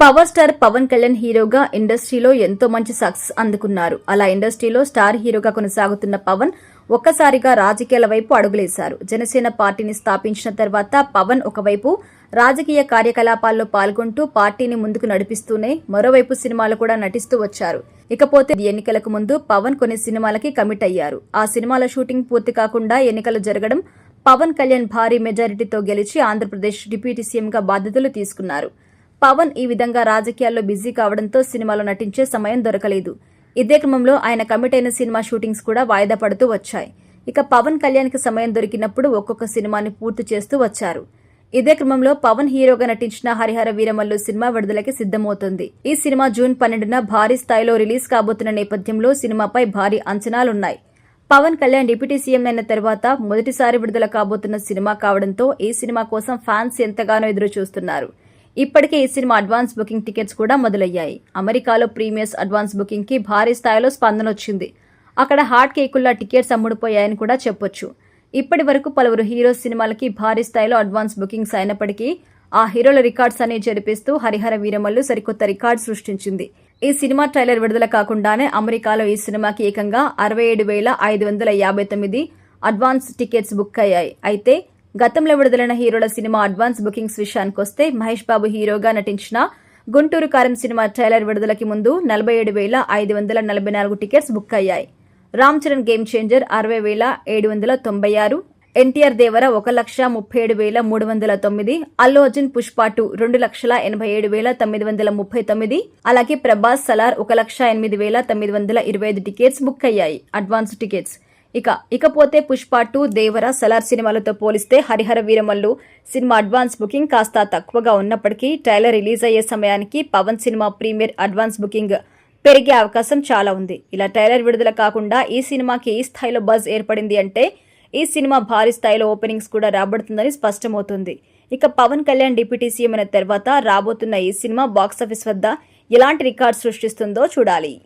Power star Pawan Kalyan హీరోగా ఇండస్ట్రీలో ఎంతో మంచి సక్సెస్ అందుకున్నారు. అలా ఇండస్ట్రీలో స్టార్ హీరోగా కొనసాగుతున్న పవన్ ఒక్కసారిగా రాజకీయాల వైపు అడుగులేశారు. జనసేన పార్టీని స్థాపించిన తర్వాత పవన్ ఒకవైపు రాజకీయ కార్యకలాపాల్లో పాల్గొంటూ పార్టీని ముందుకు నడిపిస్తూనే మరోవైపు సినిమాలు కూడా నటిస్తూ వచ్చారు. ఇకపోతే ఎన్నికలకు ముందు పవన్ కొన్ని సినిమాలకి కమిట్ అయ్యారు. ఆ సినిమాల షూటింగ్ పూర్తి కాకుండా ఎన్నికలు జరగడం, పవన్ కళ్యాణ్ భారీ మెజారిటీతో గెలిచి ఆంధ్రప్రదేశ్ డిప్యూటీ సీఎంగా బాధ్యతలు తీసుకున్నారు. పవన్ ఈ విధంగా రాజకీయాల్లో బిజీ కావడంతో సినిమాలో నటించే సమయం దొరకలేదు. ఇదే క్రమంలో ఆయన కమిట్ అయిన సినిమా షూటింగ్స్ కూడా వాయిదా పడుతూ వచ్చాయి. ఇక పవన్ కళ్యాణ్కి సమయం దొరికినప్పుడు ఒక్కొక్క సినిమాని పూర్తి చేస్తూ వచ్చారు. ఇదే క్రమంలో పవన్ హీరోగా నటించిన హరిహర వీరమల్లు సినిమా విడుదలకి సిద్దమవుతోంది. ఈ సినిమా జూన్ 12న భారీ స్థాయిలో రిలీజ్ కాబోతున్న నేపథ్యంలో సినిమాపై భారీ అంచనాలున్నాయి. పవన్ కళ్యాణ్ డిప్యూటీ సీఎం అయిన తర్వాత మొదటిసారి విడుదల కాబోతున్న సినిమా కావడంతో ఈ సినిమా కోసం ఫ్యాన్స్ ఎంతగానో ఎదురు చూస్తున్నారు. ఇప్పటికే ఈ సినిమా అడ్వాన్స్ బుకింగ్ టికెట్స్ కూడా మొదలయ్యాయి. అమెరికాలో ప్రీమియర్స్ అడ్వాన్స్ బుకింగ్ కి భారీ స్థాయిలో స్పందన వచ్చింది. అక్కడ హాట్ కేకుల్లా టికెట్స్ అమ్ముడుపోయాయని కూడా చెప్పొచ్చు. ఇప్పటి వరకు పలువురు హీరో సినిమాలకి భారీ స్థాయిలో అడ్వాన్స్ బుకింగ్స్ అయినప్పటికీ ఆ హీరోల రికార్డ్స్ అనేవి జరిపిస్తూ హరిహర వీరమల్లు సరికొత్త రికార్డు సృష్టించింది. ఈ సినిమా ట్రైలర్ విడుదల కాకుండానే అమెరికాలో ఈ సినిమాకి ఏకంగా 67,559 అడ్వాన్స్ టికెట్స్ బుక్ అయ్యాయి. అయితే గతంలో విడుదలైన హీరోల సినిమా అడ్వాన్స్ బుకింగ్స్ విషయానికొస్తే మహేష్ బాబు హీరోగా నటించిన గుంటూరు కారం సినిమా ట్రైలర్ విడుదలకి ముందు 47,544 టికెట్స్ బుక్ అయ్యాయి. రామ్ చరణ్ గేమ్ చేంజర్ 60,796, ఎన్టీఆర్ దేవర 1,37,309, అల్లు అర్జున్ పుష్ప 2 2,87,939, అలాగే ప్రభాస్ సలార్ 1,08,925 టికెట్స్ బుక్ అయ్యాయి అడ్వాన్స్ టికెట్స్. ఇకపోతే పుష్ప 2, దేవర, సలార్ సినిమాలతో పోలిస్తే Harihara Veeramallu cinema advance booking కాస్త తక్కువగా ఉన్నప్పటికీ ట్రైలర్ రిలీజ్ అయ్యే సమయానికి Pawan cinema premiere advance booking పెరిగే అవకాశం చాలా ఉంది. ఇలా ట్రైలర్ విడుదల కాకుండా ఈ సినిమాకి ఈ స్థాయిలో బజ్ ఏర్పడింది అంటే ఈ సినిమా భారీ స్థాయిలో ఓపెనింగ్స్ కూడా రాబడుతుందని స్పష్టమవుతుంది. ఇక పవన్ కళ్యాణ్ డిప్యూటీ సీఎం అయిన తర్వాత రాబోతున్న ఈ సినిమా బాక్సాఫీస్ వద్ద ఎలాంటి రికార్డు సృష్టిస్తుందో చూడాలి.